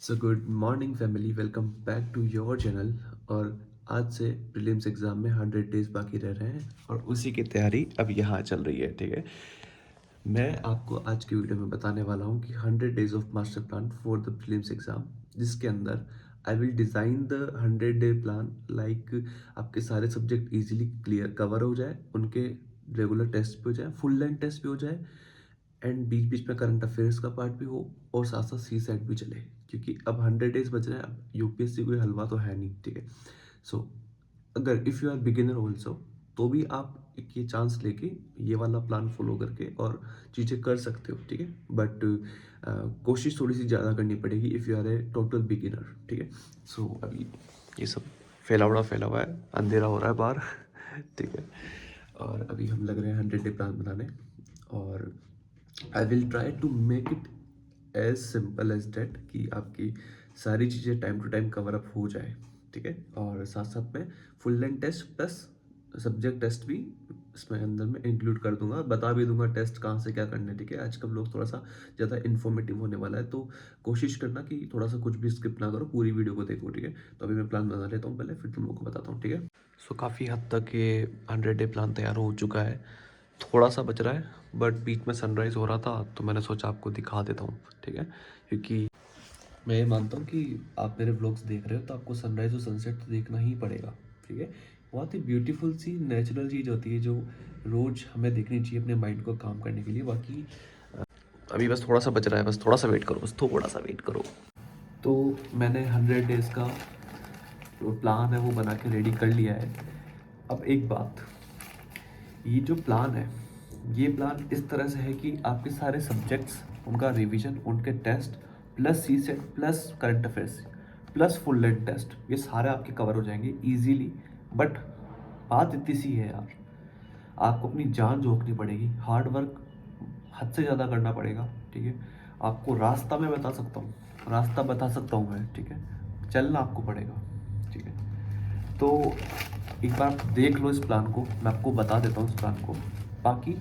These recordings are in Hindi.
So good morning family, welcome back to your channel. और आज से प्रीलिम्स एग्ज़ाम में 100 डेज बाकी रह रहे हैं और उसी की तैयारी अब यहाँ चल रही है। ठीक है, मैं आपको आज की वीडियो में बताने वाला हूँ कि 100 days of master plan for the prelims exam, जिसके अंदर I will design the 100 day plan like आपके सारे सब्जेक्ट इजीली क्लियर कवर हो जाए, उनके रेगुलर टेस्ट भी हो जाए, फुल लेंथ टेस्ट भी हो जाए, एंड बीच बीच में करंट अफेयर्स का पार्ट भी हो और साथ साथ सी सेट भी चले, क्योंकि अब 100 डेज बच रहे हैं। अब यूपीएससी कोई हलवा तो है नहीं। ठीक है, सो अगर if you are beginner also तो भी आप एक ये चांस लेके ये वाला प्लान फॉलो करके और चीज़ें कर सकते हो। ठीक है, बट कोशिश थोड़ी सी ज़्यादा करनी पड़ेगी if you are a total beginner. ठीक है, सो अभी ये सब फैला हुआ है, अंधेरा हो रहा है बाहर। ठीक है, और अभी हम लग रहे हैं 100 डे प्लान बनाने, और I will try to make it as simple as that कि आपकी सारी चीज़ें time to time cover up हो जाए। ठीक है, और साथ साथ में full length test plus subject test भी इसमें अंदर में इंक्लूड कर दूंगा, बता भी दूंगा टेस्ट कहाँ से क्या करना है। ठीक है, आजकल लोग थोड़ा सा ज़्यादा इन्फॉर्मेटिव होने वाला है, तो कोशिश करना कि थोड़ा सा कुछ भी स्किप ना करो, पूरी वीडियो को देखो। ठीक है, तो अभी मैं प्लान बना लेता हूँ पहले, फिर तुम लोग को बताता हूँ। ठीक है, सो काफ़ी हद तक ये 100 डे प्लान तैयार हो चुका है, थोड़ा सा बच रहा है, बट बीच में सनराइज़ हो रहा था तो मैंने सोचा आपको दिखा देता हूँ। ठीक है, क्योंकि मैं ये मानता हूँ कि आप मेरे व्लॉग्स देख रहे हो तो आपको सनराइज़ और सनसेट तो देखना ही पड़ेगा। ठीक है, बहुत ही ब्यूटीफुल सी नेचुरल चीज़ होती है जो रोज़ हमें देखनी चाहिए अपने माइंड को काम करने के लिए। बाकी अभी बस थोड़ा सा बच रहा है, बस थोड़ा सा वेट करो, बस थोड़ा सा वेट करो। तो मैंने 100 डेज़ का जो प्लान है वो बना के रेडी कर लिया है। अब एक बात, ये जो प्लान है, ये प्लान इस तरह से है कि आपके सारे सब्जेक्ट्स, उनका रिवीजन, उनके test plus CSAT plus current affairs plus full length test, ये सारे आपके कवर हो जाएंगे इजीली। बट बात इतनी सी है यार, आपको अपनी जान झोंकनी पड़ेगी, हार्ड वर्क हद से ज़्यादा करना पड़ेगा। ठीक है, आपको रास्ता मैं बता सकता हूँ, रास्ता बता सकता हूँ मैं। ठीक है, चलना आपको पड़ेगा। ठीक है, तो एक बार आप देख लो इस प्लान को, मैं आपको बता देता हूँ इस प्लान को। बाकी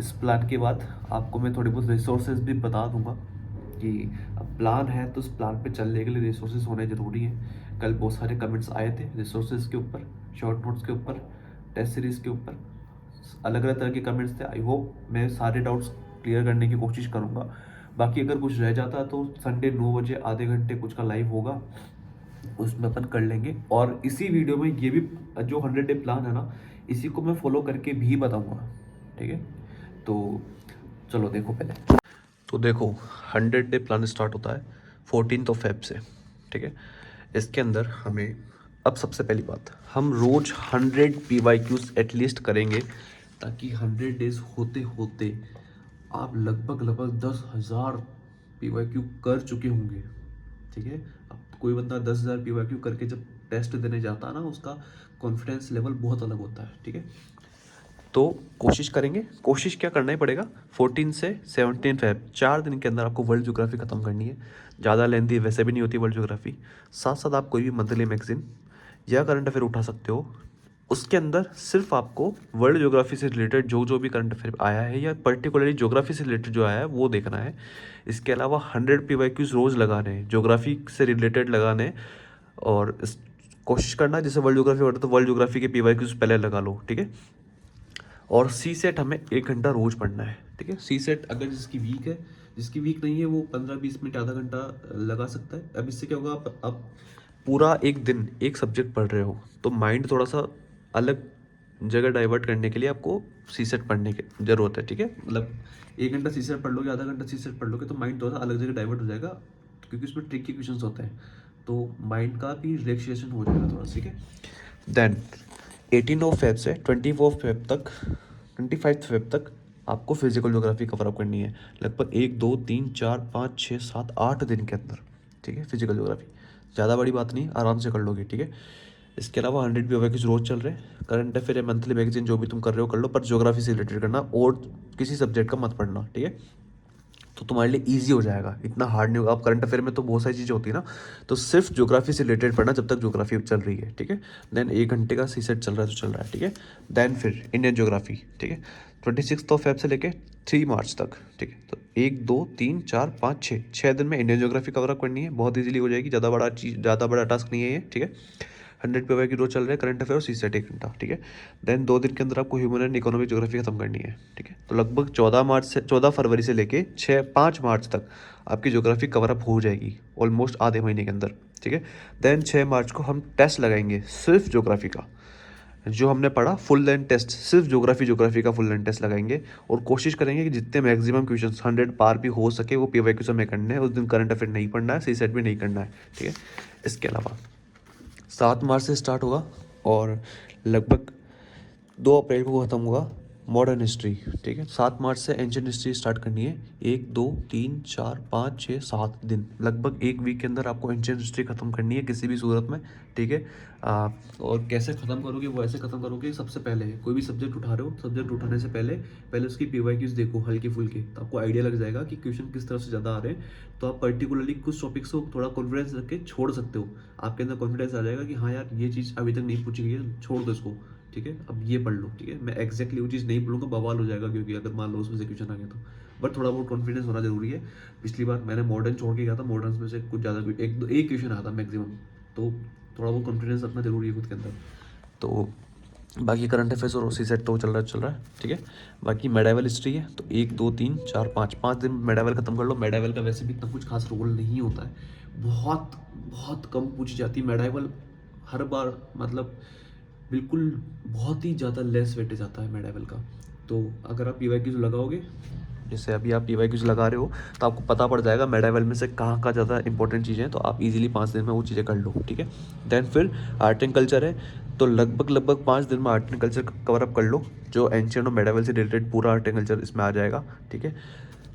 इस प्लान के बाद आपको मैं थोड़ी बहुत रिसोर्सेज भी बता दूंगा कि अब प्लान है तो इस प्लान पे चलने के लिए रिसोर्सेज होने ज़रूरी हैं। कल बहुत सारे कमेंट्स आए थे रिसोर्सेज के ऊपर, शॉर्ट नोट्स के ऊपर, टेस्ट सीरीज़ के ऊपर, अलग अलग तरह के कमेंट्स थे। आई होप मैं सारे डाउट्स क्लियर करने की कोशिश करूँगा। बाकी अगर कुछ रह जाता तो संडे 9 बजे आधे घंटे कुछ का लाइव होगा, उसमें अपन कर लेंगे। और इसी वीडियो में ये भी जो 100 डे प्लान है ना, इसी को मैं फॉलो करके भी बताऊंगा। ठीक है, तो चलो देखो पहले। तो देखो, 100 डे प्लान स्टार्ट होता है 14 से। ठीक है, इसके अंदर हमें, अब सबसे पहली बात, हम रोज 100 PYQs एटलीस्ट करेंगे, ताकि 100 डेज होते होते आप लगभग लगभग 10,000 PYQ कर चुके होंगे। ठीक है, अब कोई बंदा 10,000 PYQ करके जब टेस्ट देने जाता है ना, उसका कॉन्फिडेंस लेवल बहुत अलग होता है। ठीक है, तो कोशिश करेंगे, कोशिश क्या करना ही पड़ेगा, 14 से 17 फेब 4 दिन के अंदर आपको वर्ल्ड ज्योग्राफी खत्म करनी है। ज़्यादा लेंथी वैसे भी नहीं होती वर्ल्ड ज्योग्राफी। साथ साथ आप कोई भी मंथली मैगजीन या करंट अफेयर उठा सकते हो, उसके अंदर सिर्फ आपको वर्ल्ड ज्योग्राफी से रिलेटेड जो जो भी करंट अफेयर आया है या पर्टिकुलरली ज्योग्राफी से रिलेटेड जो आया है वो देखना है। इसके अलावा 100 PYQs रोज़ लगाने हैं, ज्योग्राफी से रिलेटेड लगाने हैं। और कोशिश करना जैसे वर्ल्ड ज्योग्राफी होता है तो वर्ल्ड ज्योग्राफी के PYQs पहले लगा लो। ठीक है, और सी सेट हमें 1 घंटा रोज पढ़ना है। ठीक है, सी सेट अगर जिसकी वीक है, जिसकी वीक नहीं है वो 15-20 मिनट आधा घंटा लगा सकता है। अब इससे क्या होगा, आप पूरा एक दिन एक सब्जेक्ट पढ़ रहे हो तो माइंड थोड़ा सा अलग जगह डाइवर्ट करने के लिए आपको सी सेट पढ़ने की ज़रूरत है। ठीक है, मतलब 1 घंटा सी सेट पढ़ लोगे, आधा घंटा सी सेट पढ़ लोगे तो माइंड थोड़ा सा अलग जगह डाइवर्ट हो जाएगा, क्योंकि उसमें ट्रिकी क्वेश्चंस होते हैं, तो माइंड का भी रिलैक्सेशन हो जाएगा थोड़ा। ठीक है, देन 18 फेब से 24 फेब तक, 25 फेब तक आपको फिजिकल ज्योग्राफी कवर अप करनी है, लगभग 1 2 3 4 5 6 7 8 दिन के अंदर। ठीक है, फिजिकल ज्योग्राफी ज़्यादा बड़ी बात नहीं, आराम से कर लोगे। ठीक है, इसके अलावा 100 PYQs रोज चल रहे हैं, करंट अफेयर या मंथली मैगजीन जो भी तुम कर रहे हो कर लो, पर ज्योग्राफी से रिलेटेड करना और किसी सब्जेक्ट का मत पढ़ना। ठीक है, तो तुम्हारे लिए ईजी हो जाएगा, इतना हार्ड नहीं होगा। अब करंट अफेयर में तो बहुत सारी चीज़ें होती है ना, तो सिर्फ ज्योग्राफी से रिलेटेड पढ़ना जब तक ज्योग्राफी चल रही है, ठीक है। देन 1 घंटे का सी सेट चल रहा है तो चल रहा है, ठीक है। देन फिर इंडियन ज्योग्राफी, ठीक है, 26 फेब से लेके 3 मार्च तक, ठीक है। तो 1 2 3 4 5 6 दिन में इंडियन ज्योग्राफी कवर अप करनी है, बहुत ईजिली हो जाएगी, ज़्यादा बड़ा टास्क नहीं है ये, ठीक है। 100 पेपर की रोज चल रहे हैं करंट अफेयर और सी सेट 1 घंटा, ठीक है। देन 2 दिन के अंदर आपको ह्यूमन एंड इकोनॉमिक ज्योग्राफी खत्म करनी है, ठीक है। तो लगभग 14 फरवरी से लेके 5 मार्च तक आपकी ज्योग्राफी कवर अप हो जाएगी, ऑलमोस्ट आधे महीने के अंदर, ठीक है। देन 6 मार्च को हम टेस्ट लगाएंगे सिर्फ ज्योग्राफी का, जो हमने पढ़ा फुल लेंथ टेस्ट, सिर्फ ज्योग्राफी का फुल लेंथ टेस्ट लगाएंगे। और कोशिश करेंगे कि जितने मैक्सिमम क्वेश्चंस 100 पार भी हो सके वो PYQ से हमें करने हैं। उस दिन करंट अफेयर नहीं पढ़ना है, सी सेट भी नहीं करना है, ठीक है। इसके अलावा 7 मार्च से स्टार्ट होगा और लगभग 2 अप्रैल को ख़त्म होगा मॉडर्न हिस्ट्री, ठीक है। 7 मार्च से एंशिएंट हिस्ट्री स्टार्ट करनी है, 1 2 3 4 5 6 7 दिन, लगभग 1 वीक के अंदर आपको एंशिएंट हिस्ट्री खत्म करनी है किसी भी सूरत में, ठीक है। और कैसे ख़त्म करोगे, वो ऐसे ख़त्म करोगे, सबसे पहले कोई भी सब्जेक्ट उठा रहे हो, सब्जेक्ट उठाने से पहले उसकी PYQs देखो हल्के फुल्के, तो आपको आइडिया लग जाएगा कि क्वेश्चन किस तरफ से ज़्यादा आ रहे हैं। तो आप पर्टिकुलरली कुछ टॉपिक्स को थोड़ा कॉन्फिडेंस रख के छोड़ सकते हो, आपके अंदर कॉन्फिडेंस आ जाएगा कि हाँ यार ये चीज़ अभी तक नहीं पूछी गई है, छोड़ दो इसको, ठीक है। अब ये पढ़ लो, ठीक है। मैं एक्जैक्टली वो चीज़ नहीं पढ़ूंगा, बवाल हो जाएगा, क्योंकि अगर मान लो उसमें से क्वेश्चन आ गया तो, बट थोड़ा बहुत कॉन्फिडेंस होना जरूरी है। पिछली बार मैंने मॉडर्न छोड़ के गया था, मॉडर्न में से कुछ ज़्यादा एक क्वेश्चन आया था मैक्सिमम, तो थोड़ा बहुत कॉन्फिडेंस रखना जरूरी है खुद के अंदर। तो बाकी करंट अफेयर्स और सी सेट तो चल रहा है, ठीक है। बाकी मेडावल हिस्ट्री है, तो 1 2 3 4 5 दिन मेडावल खत्म कर लो। मेडावल का वैसे भी इतना कुछ खास रोल नहीं होता है, बहुत बहुत कम पूछी जाती है मेडावल, हर बार मतलब बिल्कुल बहुत ही ज़्यादा लेस वेटेज आता है मेडावल का। तो अगर आप PYQs लगाओगे, जैसे अभी आप PYQs लगा रहे हो, तो आपको पता पड़ जाएगा मेडावल में से कहाँ का ज़्यादा इंपॉर्टेंट चीज़ें हैं, तो आप इजीली 5 दिन में वो चीज़ें कर लो, ठीक है। देन फिर आर्ट एंड कल्चर है, तो लगभग 5 दिन में art and culture cover up कर लो, जो एंशिएंट और मेडावल से रिलेटेड पूरा आर्ट एंड कल्चर इसमें आ जाएगा, ठीक है।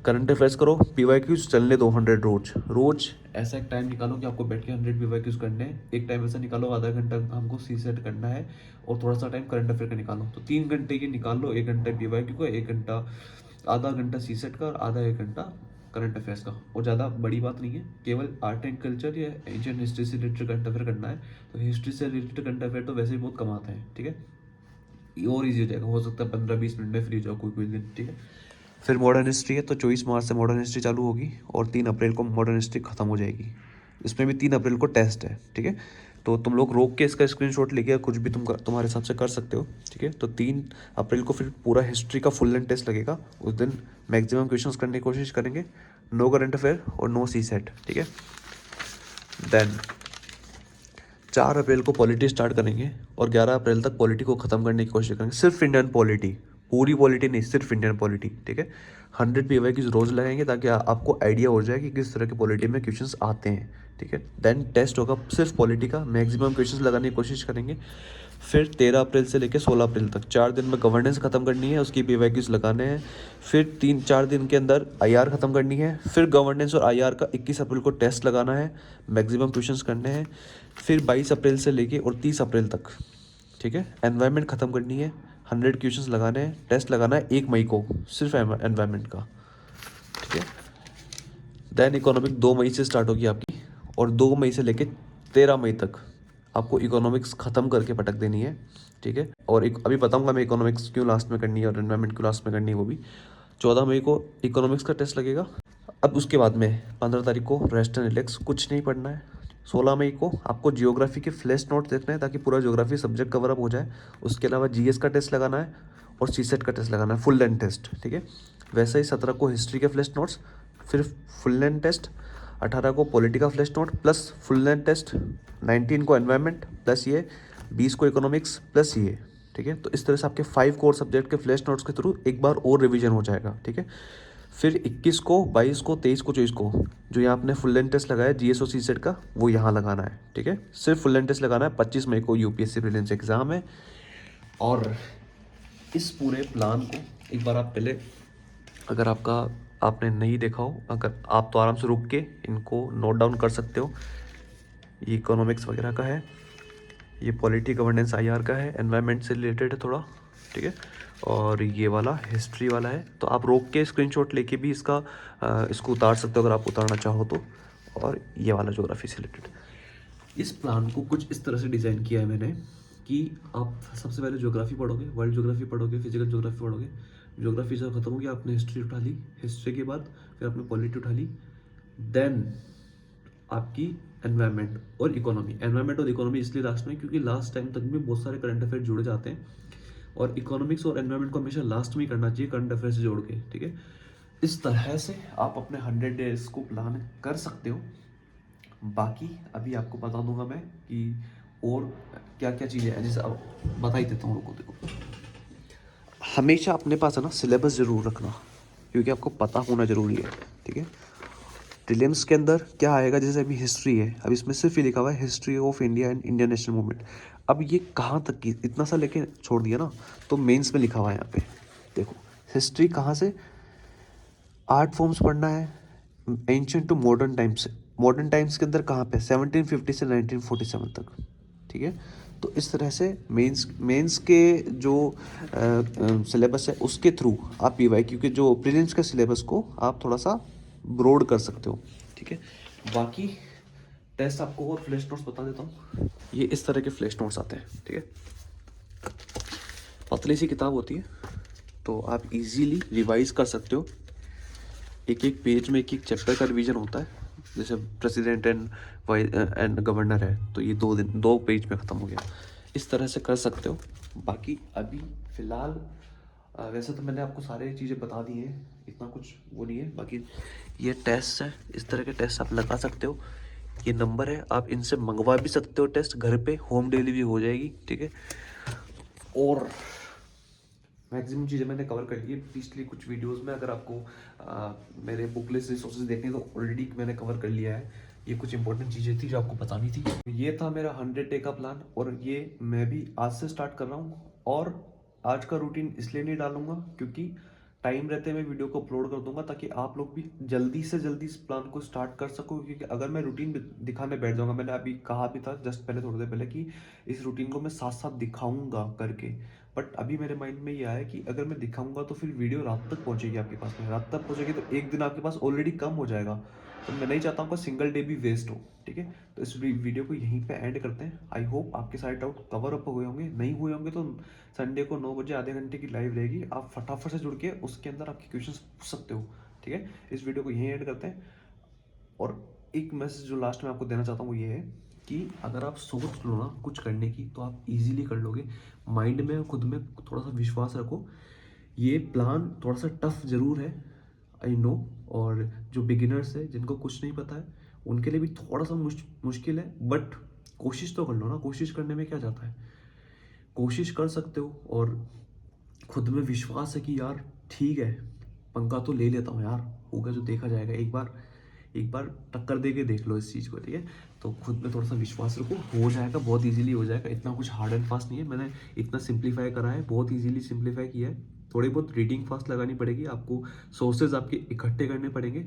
करंट अफेयर्स करो, PYQs चलने दो 100 रोज ऐसा एक टाइम निकालो कि आपको बैठ के 100 PYQs करने हैं। एक टाइम ऐसा निकालो आधा घंटा हमको सी सेट करना है, और थोड़ा सा टाइम करंट अफेयर का निकालो, तो 3 घंटे की निकाल लो, 1 घंटा PYQ का, 1 घंटा आधा घंटा सी सेट का, और आधा 1 घंटा करंट अफेयर्स का। और ज़्यादा बड़ी बात नहीं है, केवल आर्ट एंड कल्चर या एंशिएंट हिस्ट्री से रिलेटेड करंट अफेयर करना है। तो हिस्ट्री से रिलेटेड करंट अफेयर तो वैसे ही बहुत कम आते हैं, ठीक है। और ईजी हो जाएगा, हो सकता है 15-20 मिनट में फ्री जाओ कोई दिन, ठीक है। फिर मॉडर्न हिस्ट्री है, तो 24 मार्च से मॉडर्न हिस्ट्री चालू होगी और 3 अप्रैल को मॉडर्न हिस्ट्री खत्म हो जाएगी। इसमें भी 3 अप्रैल को टेस्ट है, ठीक है। तो तुम लोग रोक के इसका स्क्रीनशॉट लेके कुछ भी तुम्हारे हिसाब से कर सकते हो, ठीक है। तो 3 अप्रैल को फिर पूरा हिस्ट्री का फुल लेंथ टेस्ट लगेगा। उस दिन मैक्सिमम क्वेश्चंस करने की कोशिश करेंगे, नो करंट अफेयर और नो सी सेट, ठीक है। देन 4 अप्रैल को पॉलिटी स्टार्ट करेंगे और 11 अप्रैल तक पॉलिटी को ख़त्म करने की कोशिश करेंगे, सिर्फ इंडियन पॉलिटी, पूरी पॉलिटी नहीं, सिर्फ इंडियन पॉलिटी, ठीक है। 100 PYQs रोज लगाएंगे ताकि आपको आइडिया हो जाए कि किस तरह के पॉलिटी में क्वेश्चंस आते हैं, ठीक है। देन टेस्ट होगा सिर्फ पॉलिटी का, मैक्सिमम क्वेश्चंस लगाने की कोशिश करेंगे। फिर 13 अप्रैल से लेकर 16 अप्रैल तक 4 दिन में गवर्नेंस खत्म करनी है, उसकी PYQs लगाने हैं। फिर 3-4 दिन के अंदर IR खत्म करनी है। फिर गवर्नेंस और IR का 21 अप्रैल को टेस्ट लगाना है, मैक्सिमम क्वेश्चंस करने हैं। फिर 22 अप्रैल से लेके और 30 अप्रैल तक, ठीक है, एनवायरनमेंट ख़त्म करनी है, 100 क्वेश्चंस लगाने हैं, टेस्ट लगाना है 1 मई को सिर्फ एनवायरनमेंट का, ठीक है। देन इकोनॉमिक 2 मई से स्टार्ट होगी आपकी, और 2 मई से लेके 13 मई तक आपको इकोनॉमिक्स ख़त्म करके पटक देनी है, ठीक है। और एक अभी बताऊंगा मैं इकोनॉमिक्स क्यों लास्ट में करनी है और एनवायरनमेंट क्यों लास्ट में करनी है वो भी। 14 मई को इकोनॉमिक्स का टेस्ट लगेगा। अब उसके बाद में 15 तारीख को रेस्ट एंड रिलैक्स, कुछ नहीं पढ़ना है। 16 मई को आपको जियोग्राफी के फ्लैश नोट देखना है ताकि पूरा जियोग्राफी सब्जेक्ट कवर अप हो जाए। उसके अलावा GS का टेस्ट लगाना है और सी सेट का टेस्ट लगाना है, फुल लेंथ टेस्ट, ठीक है। वैसे ही 17 को हिस्ट्री के फ्लैश नोट्स, फिर फुल लेंथ टेस्ट। 18 को पॉलिटी का flash note plus full length test. 19 को एनवायरनमेंट प्लस ये। 20 को इकोनॉमिक्स प्लस ये, ठीक है। तो इस तरह से आपके 5 कोर सब्जेक्ट के फ्लैश नोट्स के थ्रू एक बार और रिवीजन हो जाएगा, ठीक है। फिर 21 को, 22 को, 23 को, 24 को जो यहाँ आपने फुल लेंथ टेस्ट लगाया GS और सी सेट का, वो यहाँ लगाना है, ठीक है। सिर्फ फुल लेंथ टेस्ट लगाना है। 25 मई को UPSC प्रीलिम्स एग्जाम है। और इस पूरे प्लान को एक बार आप पहले, अगर आपने नहीं देखा हो, अगर आप तो आराम से रुक के इनको नोट डाउन कर सकते हो। ये इकोनॉमिक्स वगैरह का है, ये पॉलिटी गवर्नेंस IR का है, एनवायरनमेंट से रिलेटेड है थोड़ा, ठीक है। और ये वाला हिस्ट्री वाला है, तो आप रोक के स्क्रीनशॉट लेके भी इसको उतार सकते हो अगर आप उतारना चाहो तो। और ये वाला ज्योग्राफी से रिलेटेड। इस प्लान को कुछ इस तरह से डिज़ाइन किया है मैंने कि आप सबसे पहले ज्योग्राफी पढ़ोगे, वर्ल्ड ज्योग्राफी पढ़ोगे, फिजिकल ज्योग्राफी पढ़ोगे। ज्योग्राफी जब खत्म होगी आपने हिस्ट्री उठा ली, हिस्ट्री के बाद फिर आपने पॉलिटी उठा ली, देन आपकी एनवायरनमेंट और इकोनॉमी। एनवायरनमेंट और इकोनॉमी इसलिए लास्ट में क्योंकि लास्ट टाइम तक में बहुत सारे करंट अफेयर जुड़े जाते हैं, और इकोनॉमिक्स और एनवायरनमेंट को हमेशा लास्ट में ही करना चाहिए करंट अफेयर से जोड़ के, ठीक है। इस तरह से आप अपने 100 डेज को प्लान कर सकते हो। बाकी अभी आपको बता दूंगा मैं कि और क्या क्या चीज़ें हैं, जैसे अब बता ही देता हूँ, रुको देखो। हमेशा अपने पास है ना सिलेबस ज़रूर रखना, क्योंकि आपको पता होना ज़रूरी है, ठीक है। प्रीलिम्स के अंदर क्या आएगा, जैसे अभी हिस्ट्री है, अब इसमें सिर्फ ये लिखा हुआ है history of India and Indian national movement. अब ये कहाँ तक की, इतना सा लेके छोड़ दिया ना, तो मेंस में लिखा हुआ है यहाँ पे देखो, हिस्ट्री कहाँ से, आर्ट फॉर्म्स पढ़ना है, ancient to modern times. Modern times के अंदर कहाँ पे, 1750 से 1947 तक, ठीक है। तो इस तरह से मेंस के जो सिलेबस है उसके थ्रू आप पीवाईक्यू के जो प्रीलिम्स के सिलेबस को आप थोड़ा सा ब्रॉड कर सकते हो, ठीक है। बाकी टेस्ट आपको और फ्लैश नोट्स बता देता हूँ, ये इस तरह के फ्लैश नोट्स आते हैं, ठीक है। पतली सी किताब होती है, तो आप इजीली रिवाइज कर सकते हो। एक एक पेज में एक एक चैप्टर का रिवीजन होता है, जैसे प्रेसिडेंट एंड गवर्नर है, तो ये 2 पेज में ख़त्म हो गया। इस तरह से कर सकते हो। बाकी अभी फ़िलहाल वैसे तो मैंने आपको सारी चीज़ें बता दी हैं, इतना कुछ वो नहीं है। बाकी ये टेस्ट है, इस तरह के टेस्ट आप लगा सकते हो। ये नंबर है, आप इनसे मंगवा भी सकते हो टेस्ट, घर पे होम डिलीवरी हो जाएगी, ठीक है। और मैक्सिमम चीज़ें मैंने कवर कर ली है पिछली कुछ वीडियोस में। अगर आपको मेरे बुक लिस्ट रिसोर्सेज देखने तो ऑलरेडी मैंने कवर कर लिया है। ये कुछ इंपॉर्टेंट चीज़ें थी जो आपको बतानी थी। ये था मेरा 100 डे का प्लान, और ये मैं भी आज से स्टार्ट कर रहा हूँ। और आज का रूटीन इसलिए नहीं डालूंगा क्योंकि टाइम रहते मैं वीडियो को अपलोड कर दूंगा, ताकि आप लोग भी जल्दी से जल्दी इस प्लान को स्टार्ट कर सको। क्योंकि अगर मैं रूटीन दिखाने बैठ जाऊंगा, मैंने अभी कहा भी था जस्ट पहले, थोड़ी देर पहले, कि इस रूटीन को मैं साथ साथ दिखाऊंगा करके। बट अभी मेरे माइंड में ये आया कि अगर मैं दिखाऊंगा तो फिर वीडियो रात तक पहुंचेगी आपके पास में, रात तक पहुंचेगी तो एक दिन आपके पास ऑलरेडी कम हो जाएगा। तो मैं नहीं चाहता हूँ कि सिंगल डे भी वेस्ट हो, ठीक है। तो इस वीडियो को यहीं पे एंड करते हैं। आई होप आपके सारे डाउट कवर अप हुए होंगे, नहीं हुए होंगे तो संडे को 9 बजे आधे घंटे की लाइव रहेगी, आप फटाफट से जुड़ के उसके अंदर आपके क्वेश्चन पूछ सकते हो, ठीक है। इस वीडियो को यहीं एंड करते हैं। और एक मैसेज जो लास्ट में आपको देना चाहता हूँ वो ये है कि अगर आप सोच लो ना कुछ करने की, तो आप इजीली कर लोगे। माइंड में खुद में थोड़ा सा विश्वास रखो। ये प्लान थोड़ा सा टफ ज़रूर है, आई नो। और जो बिगिनर्स है, जिनको कुछ नहीं पता है, उनके लिए भी थोड़ा सा मुश्किल है। बट कोशिश तो कर लो ना, कोशिश करने में क्या जाता है, कोशिश कर सकते हो। और खुद में विश्वास है कि यार ठीक है, पंगा तो ले लेता हूँ यार, होगा जो देखा जाएगा। एक बार टक्कर दे के देख लो इस चीज़ को, ठीक है। तो खुद में थोड़ा सा विश्वास रखो, हो जाएगा, बहुत इजीली हो जाएगा। इतना कुछ हार्ड एंड फास्ट नहीं है, मैंने इतना सिंप्लीफाई करा है, बहुत इजीली सिंप्लीफाई किया है। थोड़ी बहुत रीडिंग फास्ट लगानी पड़ेगी आपको, सोर्सेज आपके इकट्ठे करने पड़ेंगे,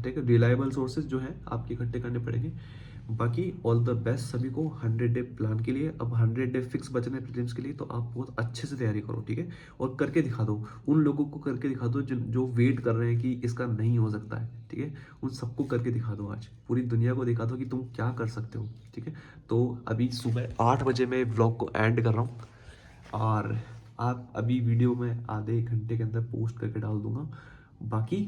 ठीक है। रिलायबल सोर्सेज जो हैं आपके इकट्ठे करने पड़ेंगे। बाकी ऑल द बेस्ट सभी को 100 डे प्लान के लिए। अब 100 डे फिक्स बचने प्रीलिम्स के लिए, तो आप बहुत अच्छे से तैयारी करो, ठीक है। और करके दिखा दो, उन लोगों को करके दिखा दो जो वेट कर रहे हैं कि इसका नहीं हो सकता है, ठीक है। उन सबको करके दिखा दो, आज पूरी दुनिया को दिखा दो कि तुम क्या कर सकते हो, ठीक है। तो अभी सुबह 8 बजे मैं व्लॉग को एंड कर रहा हूँ, और आप अभी वीडियो में आधे 1 घंटे के अंदर पोस्ट करके डाल दूंगा। बाकी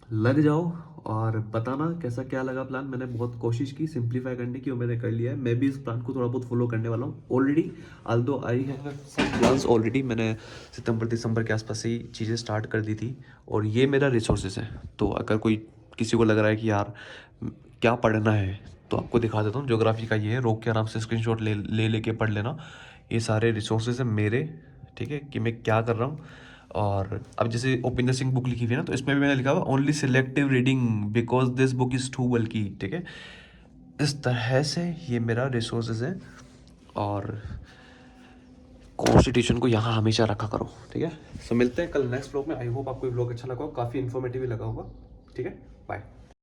लग जाओ और बताना कैसा क्या लगा प्लान। मैंने बहुत कोशिश की सिंप्लीफाई करने की, और मैंने कर लिया है। मैं भी इस प्लान को थोड़ा बहुत फॉलो करने वाला हूँ already. Although I have some plans already, मैंने सितंबर दिसंबर के आसपास से ही चीज़ें स्टार्ट कर दी थी। और ये मेरा रिसोर्सेज है, तो अगर कोई किसी को लग रहा है कि यार क्या पढ़ना है, तो आपको दिखा देता हूँ। ज्योग्राफी का ये है, रोक के आराम से स्क्रीनशॉट ले लेके पढ़ लेना। ये सारे रिसोर्सेज हैं मेरे, ठीक है, कि मैं क्या कर रहा हूँ। और अब जैसे ओपिंदर सिंह बुक लिखी हुई है ना, तो इसमें भी मैंने लिखा हुआ only selective reading because this book is too बल्कि, ठीक है। इस तरह से ये मेरा रिसोर्सेज है। और कॉन्स्टिट्यूशन को यहाँ हमेशा रखा करो, ठीक है। सो मिलते हैं कल नेक्स्ट ब्लॉग में। आई होप आपको ये ब्लॉग अच्छा लगा हो, काफ़ी इन्फॉर्मेटिव लगा होगा, ठीक है। बाय।